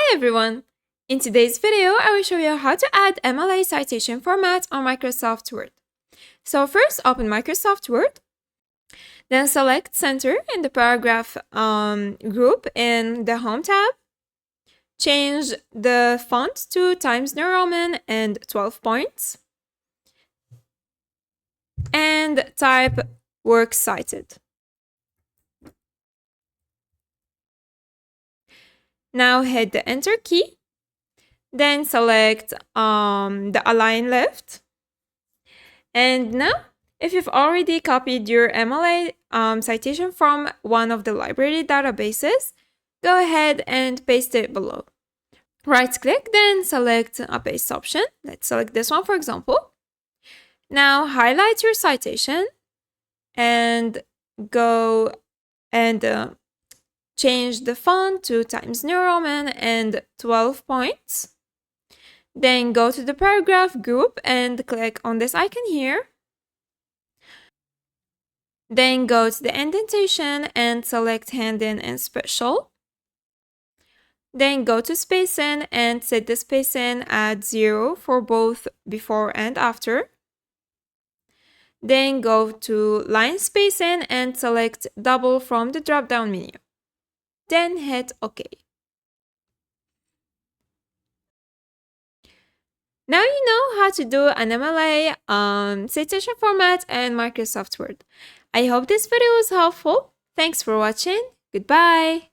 Hi everyone! In today's video, I will show you how to add Mla citation format on Microsoft Word. So first, open Microsoft Word, then select Center in the paragraph group in the Home tab. Change the font to Times New Roman and 12 points. And type Works Cited. Now hit the Enter key. Then select the Align Left. And now, if you've already copied your Mla citation from one of the library databases, go ahead and paste it below. Right-click, then select a paste option. Let's select this one, for example. Now, highlight your citation and go and change the font to Times New Roman and 12 points. Then go to the paragraph group and click on this icon here. Then go to the indentation and select Hidden and Special. Then go to spacing and set the spacing at 0 for both before and after. Then go to line spacing and select double from the drop-down menu. Then hit OK. Now you know how to do an Mla citation format in Microsoft Word. I hope this video was helpful. Thanks for watching. Goodbye.